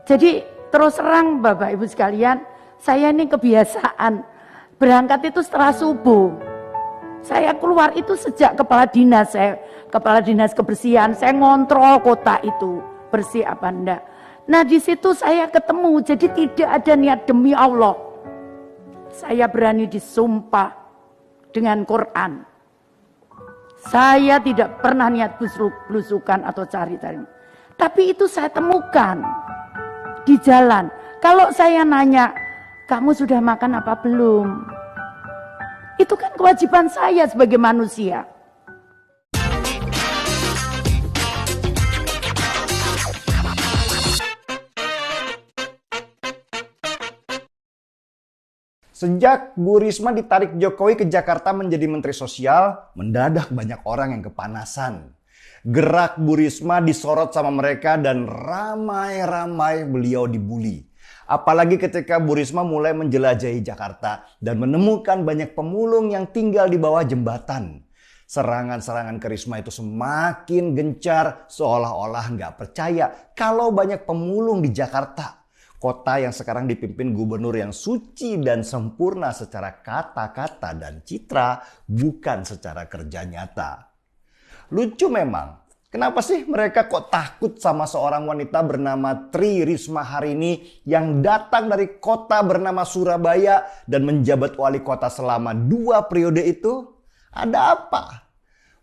Jadi terus terang Bapak Ibu sekalian, saya ini kebiasaan berangkat itu setelah subuh. Saya keluar itu sejak kepala dinas, saya kepala dinas kebersihan, saya ngontrol kota itu bersih apa enggak. Nah di situ saya ketemu, jadi tidak ada niat demi Allah. Saya berani disumpah dengan Quran. Saya tidak pernah niat blusukan atau cari-cari. Tapi itu saya temukan di jalan. Kalau saya nanya, kamu sudah makan apa belum? Itu kan kewajiban saya sebagai manusia. Sejak Bu Risma ditarik Jokowi ke Jakarta menjadi Menteri Sosial, mendadak banyak orang yang kepanasan. Gerak Bu Risma disorot sama mereka dan ramai-ramai beliau dibully. Apalagi ketika Bu Risma mulai menjelajahi Jakarta dan menemukan banyak pemulung yang tinggal di bawah jembatan. Serangan-serangan ke Risma itu semakin gencar, seolah-olah nggak percaya kalau banyak pemulung di Jakarta. Kota yang sekarang dipimpin gubernur yang suci dan sempurna secara kata-kata dan citra, bukan secara kerja nyata. Lucu memang, kenapa sih mereka kok takut sama seorang wanita bernama Tri Risma hari ini yang datang dari kota bernama Surabaya dan menjabat wali kota selama 2 periode itu? Ada apa?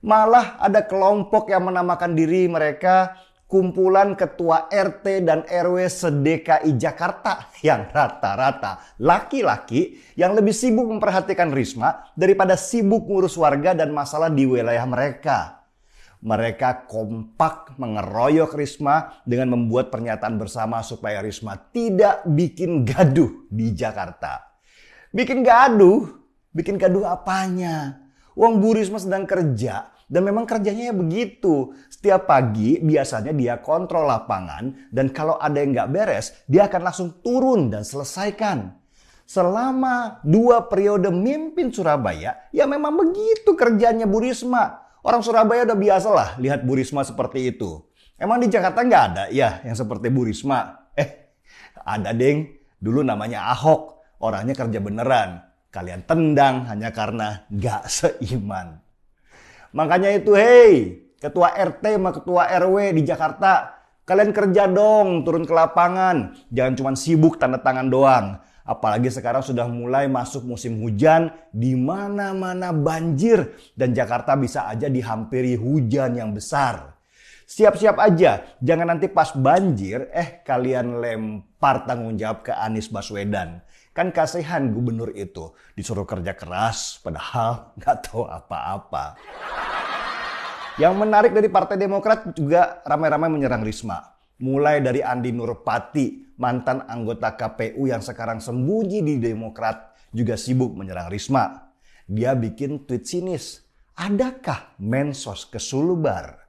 Malah ada kelompok yang menamakan diri mereka kumpulan ketua RT dan RW se-DKI Jakarta yang rata-rata laki-laki yang lebih sibuk memperhatikan Risma daripada sibuk ngurus warga dan masalah di wilayah mereka. Mereka kompak mengeroyok Risma dengan membuat pernyataan bersama supaya Risma tidak bikin gaduh di Jakarta. Bikin gaduh apanya? Uang Bu Risma sedang kerja. Dan memang kerjanya ya begitu. Setiap pagi biasanya dia kontrol lapangan dan kalau ada yang nggak beres, dia akan langsung turun dan selesaikan. Selama 2 periode mimpin Surabaya, ya memang begitu kerjanya Bu Risma. Orang Surabaya udah biasa lah lihat Bu Risma seperti itu. Emang di Jakarta nggak ada ya yang seperti Bu Risma? Ada deng. Dulu namanya Ahok. Orangnya kerja beneran. Kalian tendang hanya karena nggak seiman. Makanya itu, hei, ketua RT sama ketua RW di Jakarta, kalian kerja dong, turun ke lapangan. Jangan cuma sibuk tanda tangan doang. Apalagi sekarang sudah mulai masuk musim hujan, di mana-mana banjir dan Jakarta bisa aja dihampiri hujan yang besar. Siap-siap aja, jangan nanti pas banjir, kalian lempar tanggung jawab ke Anies Baswedan. Kan kasihan gubernur itu disuruh kerja keras padahal nggak tahu apa-apa. Yang menarik dari Partai Demokrat juga ramai-ramai menyerang Risma. Mulai dari Andi Nurpati, mantan anggota KPU yang sekarang sembunyi di Demokrat, juga sibuk menyerang Risma. Dia bikin tweet sinis. Adakah mensos kesulubar?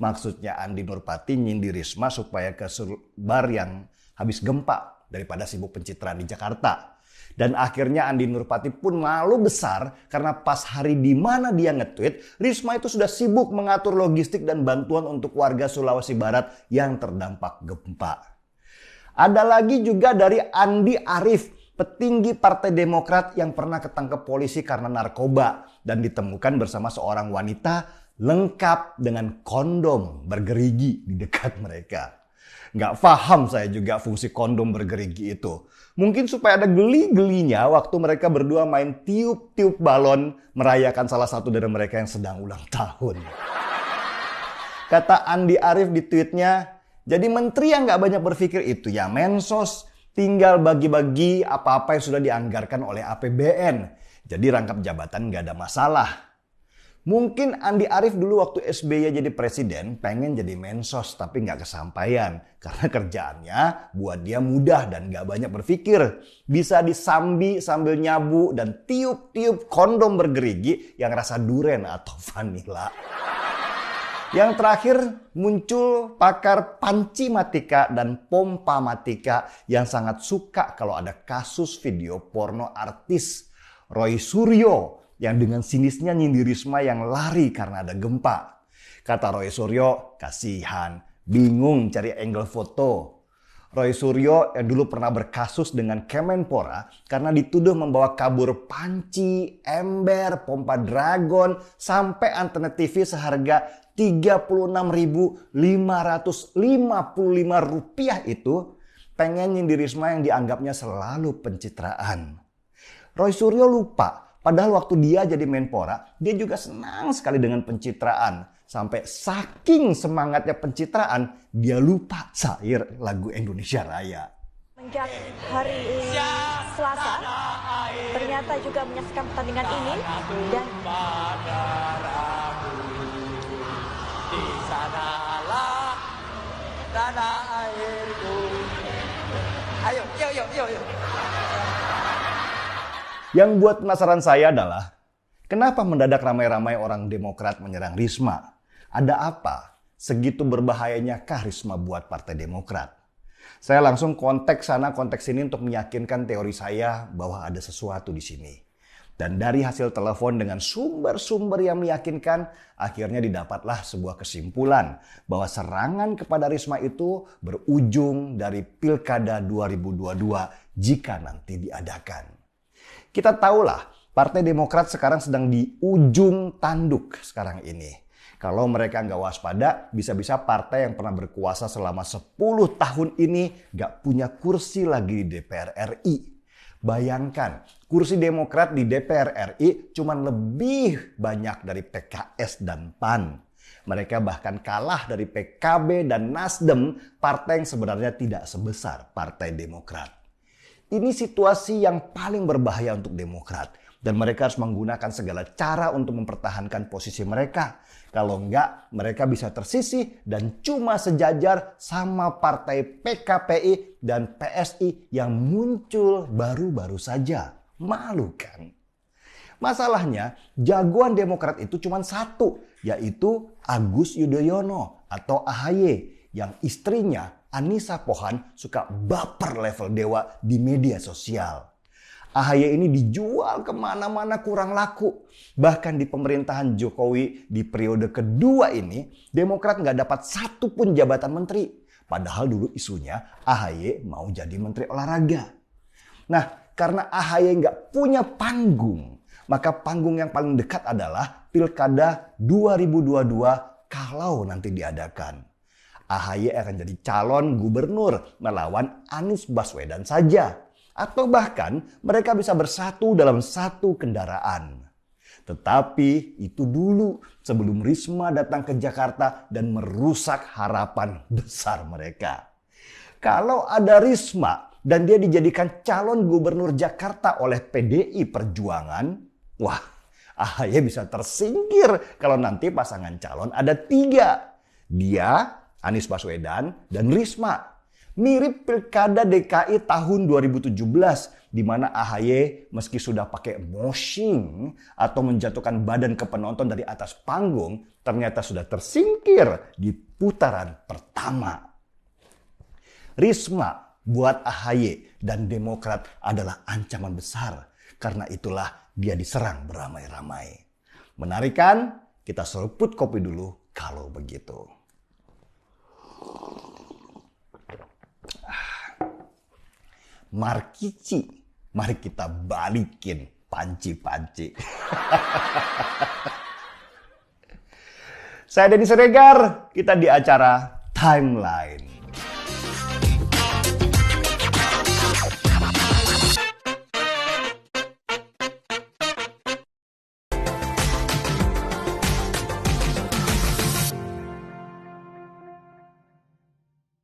Maksudnya Andi Nurpati nyindir Risma supaya kesulubar yang habis gempa daripada sibuk pencitraan di Jakarta. Dan akhirnya Andi Nurpati pun malu besar karena pas hari di mana dia nge-tweet, Risma itu sudah sibuk mengatur logistik dan bantuan untuk warga Sulawesi Barat yang terdampak gempa. Ada lagi juga dari Andi Arief, petinggi Partai Demokrat yang pernah ketangkep polisi karena narkoba dan ditemukan bersama seorang wanita lengkap dengan kondom bergerigi di dekat mereka. Nggak paham saya juga fungsi kondom bergerigi itu. Mungkin supaya ada geli-gelinya waktu mereka berdua main tiup-tiup balon merayakan salah satu dari mereka yang sedang ulang tahun. Kata Andi Arief di tweetnya, jadi menteri yang nggak banyak berpikir itu ya mensos, tinggal bagi-bagi apa-apa yang sudah dianggarkan oleh APBN. Jadi rangkap jabatan nggak ada masalah. Mungkin Andi Arief dulu waktu SBY jadi presiden pengen jadi mensos tapi nggak kesampaian. Karena kerjaannya buat dia mudah dan nggak banyak berpikir. Bisa disambi sambil nyabu dan tiup-tiup kondom bergerigi yang rasa duren atau vanila. Yang terakhir muncul pakar Pancimatika dan Pompamatika yang sangat suka kalau ada kasus video porno artis Roy Suryo yang dengan sinisnya nyindir Risma yang lari karena ada gempa. Kata Roy Suryo, kasihan, bingung cari angle foto. Roy Suryo yang dulu pernah berkasus dengan Kemenpora karena dituduh membawa kabur panci, ember, pompa dragon, sampai antena TV seharga Rp36.555 itu pengen nyindir Risma yang dianggapnya selalu pencitraan. Roy Suryo lupa, padahal waktu dia jadi Menpora, dia juga senang sekali dengan pencitraan. Sampai saking semangatnya pencitraan, dia lupa syair lagu Indonesia Raya. Menjak hari Selasa, ternyata juga menyaksikan pertandingan ini dan di sanalah tanah airku. Ayo. Yang buat penasaran saya adalah, kenapa mendadak ramai-ramai orang Demokrat menyerang Risma? Ada apa? Segitu berbahayanya kah Risma buat Partai Demokrat? Saya langsung konteks sana konteks sini untuk meyakinkan teori saya bahwa ada sesuatu di sini. Dan dari hasil telepon dengan sumber-sumber yang meyakinkan, akhirnya didapatlah sebuah kesimpulan bahwa serangan kepada Risma itu berujung dari Pilkada 2022 jika nanti diadakan. Kita tahulah Partai Demokrat sekarang sedang di ujung tanduk sekarang ini. Kalau mereka nggak waspada, bisa-bisa partai yang pernah berkuasa selama 10 tahun ini nggak punya kursi lagi di DPR RI. Bayangkan, kursi Demokrat di DPR RI cuma lebih banyak dari PKS dan PAN. Mereka bahkan kalah dari PKB dan Nasdem, partai yang sebenarnya tidak sebesar Partai Demokrat. Ini situasi yang paling berbahaya untuk Demokrat. Dan mereka harus menggunakan segala cara untuk mempertahankan posisi mereka. Kalau enggak, mereka bisa tersisih dan cuma sejajar sama partai PKPI dan PSI yang muncul baru-baru saja. Malu kan? Masalahnya, jagoan Demokrat itu cuma satu, yaitu Agus Yudhoyono atau AHY, yang istrinya Anissa Pohan suka baper level dewa di media sosial. AHY ini dijual kemana-mana kurang laku. Bahkan di pemerintahan Jokowi di periode kedua ini, Demokrat nggak dapat satu pun jabatan menteri. Padahal dulu isunya AHY mau jadi menteri olahraga. Nah, karena AHY nggak punya panggung, maka panggung yang paling dekat adalah Pilkada 2022 kalau nanti diadakan. AHY akan jadi calon gubernur melawan Anies Baswedan saja. Atau bahkan mereka bisa bersatu dalam satu kendaraan. Tetapi itu dulu sebelum Risma datang ke Jakarta dan merusak harapan besar mereka. Kalau ada Risma dan dia dijadikan calon gubernur Jakarta oleh PDI Perjuangan, wah, AHY bisa tersingkir kalau nanti pasangan calon ada 3. Dia, Anies Baswedan, dan Risma. Mirip Pilkada DKI tahun 2017 di mana AHY meski sudah pakai moshing atau menjatuhkan badan ke penonton dari atas panggung, ternyata sudah tersingkir di putaran pertama. Risma buat AHY dan Demokrat adalah ancaman besar. Karena itulah dia diserang beramai-ramai. Menarik kan? Kita seruput kopi dulu kalau begitu. Markici, mari kita balikin panci-panci. Saya Denny Siregar, kita di acara Timeline.